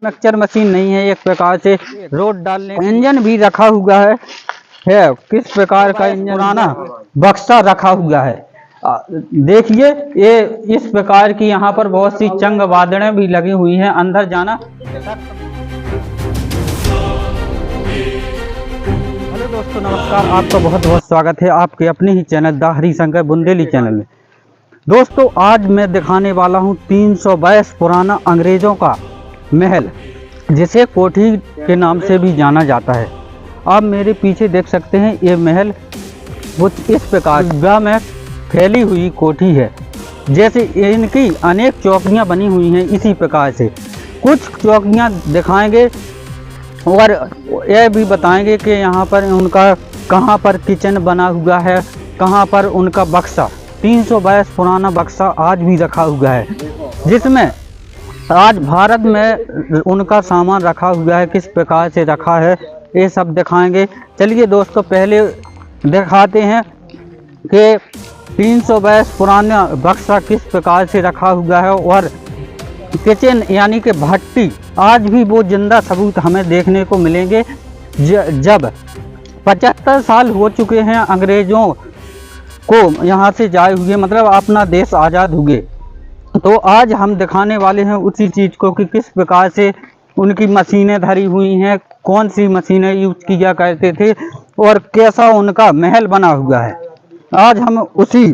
Mixture machine नहीं है, एक प्रकार से रोड डालने इंजन भी रखा हुआ है। किस प्रकार का इंजन, पुराना बक्सा रखा हुआ है। देखिए ये इस प्रकार की यहाँ पर बहुत सी चंग वादड़ें भी लगी हुई हैं। अंदर जाना। हेलो दोस्तों, नमस्कार। आपका बहुत बहुत स्वागत है आपके अपने ही channel the Harishankar Bundeli channel में। दोस्तों आज मैं दिखाने वाला हूँ 322 पुराना अंग्रेजों का महल, जिसे कोठी के नाम से भी जाना जाता है। आप मेरे पीछे देख सकते हैं ये महल कुछ इस प्रकार में फैली हुई कोठी है। जैसे इनकी अनेक चौकियां बनी हुई हैं, इसी प्रकार से कुछ चौकियां दिखाएंगे और यह भी बताएंगे कि यहाँ पर उनका कहाँ पर किचन बना हुआ है, कहाँ पर उनका बक्सा 322 पुराना बक्सा आज भी रखा हुआ है, जिसमें आज भारत में उनका सामान रखा हुआ है। किस प्रकार से रखा है ये सब दिखाएंगे। चलिए दोस्तों, पहले दिखाते हैं कि 322 पुराना बक्सा किस प्रकार से रखा हुआ है और किचन यानी कि भट्टी आज भी वो जिंदा सबूत हमें देखने को मिलेंगे। जब 75 साल हो चुके हैं अंग्रेज़ों को यहाँ से जाए हुए, मतलब अपना देश आज़ाद हुए, तो आज हम दिखाने वाले हैं उसी चीज़ को कि किस प्रकार से उनकी मशीनें धरी हुई हैं, कौन सी मशीनें यूज किया करते थे और कैसा उनका महल बना हुआ है। आज हम उसी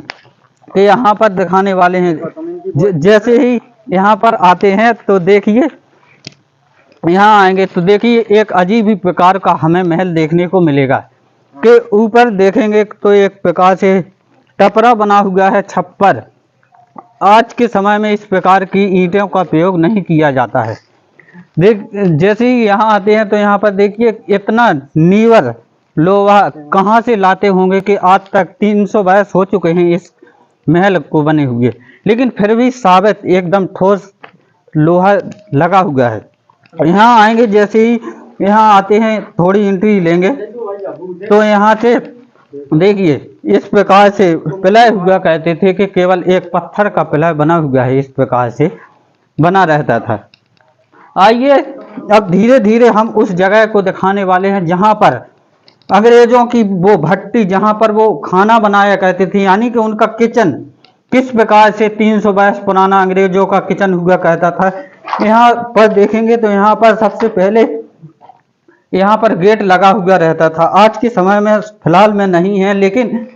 के यहाँ पर दिखाने वाले हैं। जैसे ही यहाँ पर आते हैं तो देखिए, यहाँ आएंगे तो देखिए एक अजीब ही प्रकार का हमें महल देखने को मिलेगा। कि ऊपर देखेंगे तो एक प्रकार से टपरा बना हुआ है, छप्पर। आज के समय में इस प्रकार की ईंटों का प्रयोग नहीं किया जाता है। जैसे ही यहाँ आते हैं तो यहाँ पर देखिए इतना नीवर लोहा कहाँ से लाते होंगे कि आज तक 322 हो चुके हैं इस महल को बने हुए, लेकिन फिर भी साबित एकदम ठोस लोहा लगा हुआ है। यहाँ आएंगे, जैसे ही यहाँ आते हैं थोड़ी एंट्री लेंगे तो यहाँ से देखिए इस प्रकार से पिलर हुआ करते थे कि केवल एक पत्थर का पिलर बना हुआ है, इस प्रकार से बना रहता था। आइए अब धीरे धीरे हम उस जगह को दिखाने वाले हैं जहाँ पर अंग्रेजों की वो भट्टी, जहाँ पर वो खाना बनाया करते थे, यानी कि उनका किचन किस प्रकार से 322 पुराना अंग्रेजों का किचन हुआ करता था। यहाँ पर देखेंगे तो यहाँ पर सबसे पहले यहाँ पर गेट लगा हुआ रहता था। आज के समय में फिलहाल में नहीं है, लेकिन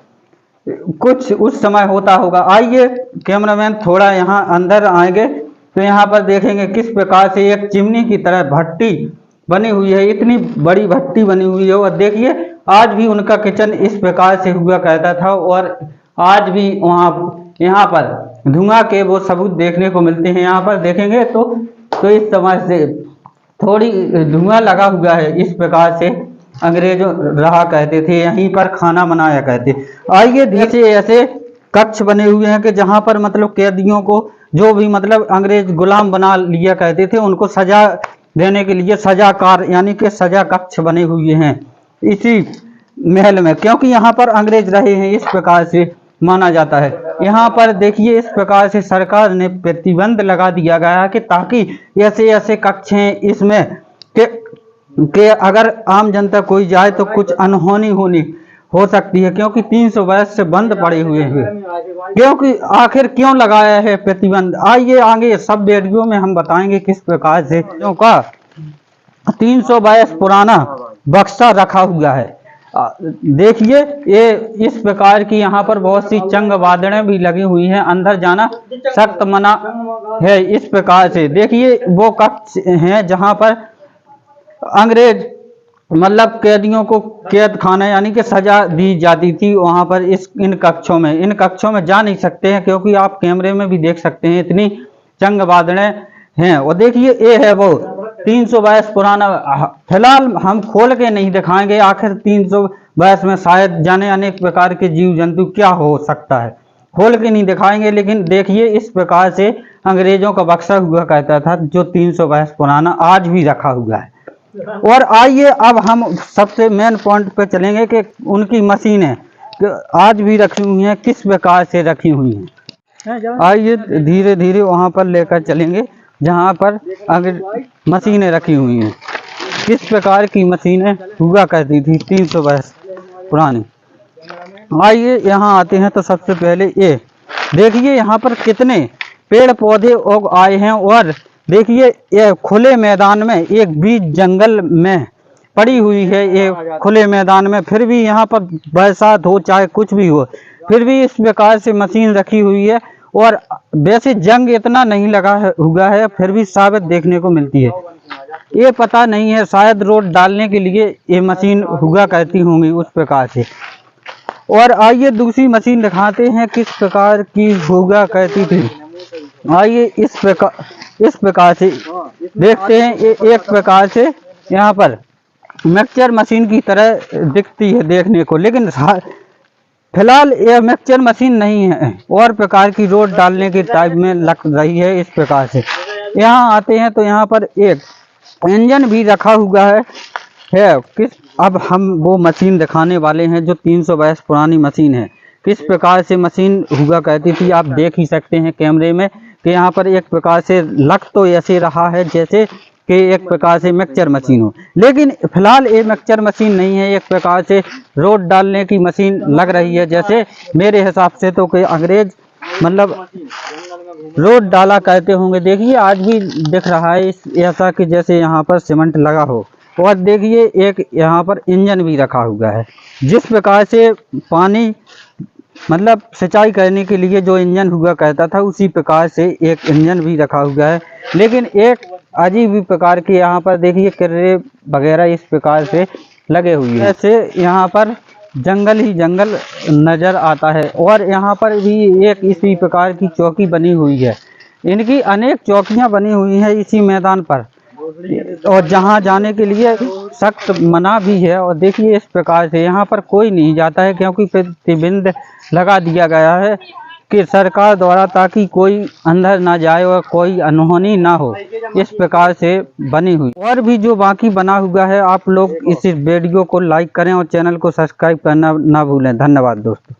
कुछ उस समय होता होगा। आइए कैमरामैन थोड़ा यहाँ अंदर आएंगे तो यहाँ पर देखेंगे किस प्रकार से एक चिमनी की तरह भट्टी बनी हुई है। इतनी बड़ी भट्टी बनी हुई है और देखिए आज भी उनका किचन इस प्रकार से हुआ करता था और आज भी यहाँ पर धुआं के वो सबूत देखने को मिलते हैं। यहाँ पर देखेंगे तो इस समय से थोड़ी धुआं लगा हुआ है। इस प्रकार से अंग्रेजों रहा करते थे, यहीं पर खाना बनाया करते। आइए धीरे ऐसे कक्ष बने हुए हैं कि जहां पर मतलब कैदियों को जो भी मतलब अंग्रेज गुलाम बना लिया करते थे, उनको सजा देने के लिए सजाकार यानी कि सजा कक्ष बने हुए हैं इसी महल में, क्योंकि यहाँ पर अंग्रेज रहे हैं, इस प्रकार से माना जाता है। यहाँ पर देखिए इस प्रकार से सरकार ने प्रतिबंध लगा दिया गया है कि ताकि ऐसे ऐसे कक्ष हैं इसमें कि अगर आम जनता कोई जाए तो कुछ अनहोनी हो सकती है, क्योंकि 322 से बंद पड़े हुए हैं। क्योंकि आखिर क्यों लगाया है प्रतिबंध, आइए आगे सब वीडियो में हम बताएंगे किस प्रकार से का 322 पुराना बक्सा रखा हुआ है। देखिए ये इस प्रकार की यहाँ पर बहुत सी चंग वादड़ें भी लगी हुई हैं। अंदर जाना सख्त मना है। इस प्रकार से देखिए वो कक्ष हैं जहाँ पर अंग्रेज मतलब कैदियों को कैद खाना यानी कि सजा दी जाती थी। वहाँ पर इन कक्षों में जा नहीं सकते हैं, क्योंकि आप कैमरे में भी देख सकते हैं इतनी चंग वादड़ें हैं। और देखिए ये है वो 322 पुराना। फिलहाल हम खोल के नहीं दिखाएंगे, आखिर 322 में शायद जाने अनेक प्रकार के जीव जंतु क्या हो सकता है, खोल के नहीं दिखाएंगे। लेकिन देखिए इस प्रकार से अंग्रेजों का बक्सा हुआ करता था जो 322 पुराना आज भी रखा हुआ है। और आइए अब हम सबसे मेन पॉइंट पे चलेंगे कि उनकी मशीनें आज भी रखी हुई हैं, किस प्रकार से रखी हुई हैं। आइए धीरे धीरे वहाँ पर लेकर चलेंगे जहाँ पर मशीनें रखी हुई हैं। किस प्रकार की मशीनें हुआ करती थी 300 वर्ष पुरानी। आइए यहाँ आते हैं तो सबसे पहले ये देखिए यहाँ पर कितने पेड़ पौधे उग आए हैं, और देखिए ये खुले मैदान में एक बीच जंगल में पड़ी हुई है, ये खुले मैदान में। फिर भी यहाँ पर बरसात हो चाहे कुछ भी हो, फिर भी इस प्रकार से मशीन रखी हुई है। और वैसे जंग इतना नहीं लगा हुआ है, फिर भी साबित देखने को मिलती है। ये पता नहीं है, शायद रोड डालने के लिए ये मशीन हुआ करती होंगी उस प्रकार से। और आइए दूसरी मशीन दिखाते हैं किस प्रकार की हुआ करती थी। आइए इस प्रकार से देखते हैं। ये एक प्रकार से यहाँ पर मिक्सचर मशीन की तरह दिखती है देखने को, लेकिन फिलहाल यह मिक्सचर मशीन नहीं है, और प्रकार की रोड डालने के टाइप में लग रही है इस प्रकार से। यहाँ आते हैं तो यहाँ पर एक इंजन भी रखा हुआ है किस अब हम वो मशीन दिखाने वाले हैं जो 300 वर्ष पुरानी मशीन है। किस प्रकार से मशीन हुआ करती थी आप देख ही सकते हैं कैमरे में कि यहाँ पर एक प्रकार से लग तो ऐसे रहा है जैसे कि एक प्रकार से मिक्सचर मशीन हो, लेकिन फिलहाल ये मिक्सचर मशीन नहीं है, एक प्रकार से रोड डालने की मशीन लग रही है। जैसे मेरे हिसाब से तो कोई अंग्रेज मतलब रोड डाला करते होंगे। देखिए आज भी दिख रहा है ऐसा कि जैसे यहाँ पर सीमेंट लगा हो। और देखिए एक यहाँ पर इंजन भी रखा हुआ है, जिस प्रकार से पानी मतलब सिंचाई करने के लिए जो इंजन हुआ करता था उसी प्रकार से एक इंजन भी रखा हुआ है। लेकिन एक अजीब ही प्रकार के यहाँ पर देखिए किर्रे वगैरह इस प्रकार से लगे हुए हैं, ऐसे यहाँ पर जंगल ही जंगल नज़र आता है। और यहाँ पर भी एक इसी प्रकार की चौकी बनी हुई है। इनकी अनेक चौकियाँ बनी हुई हैं इसी मैदान पर, और जहाँ जाने के लिए सख्त मना भी है। और देखिए इस प्रकार से यहाँ पर कोई नहीं जाता है, क्योंकि प्रतिबंध लगा दिया गया है कि सरकार द्वारा, ताकि कोई अंदर ना जाए और कोई अनहोनी ना हो। इस प्रकार से बनी हुई और भी जो बाकी बना हुआ है। आप लोग इस वीडियो को लाइक करें और चैनल को सब्सक्राइब करना ना भूलें। धन्यवाद दोस्तों।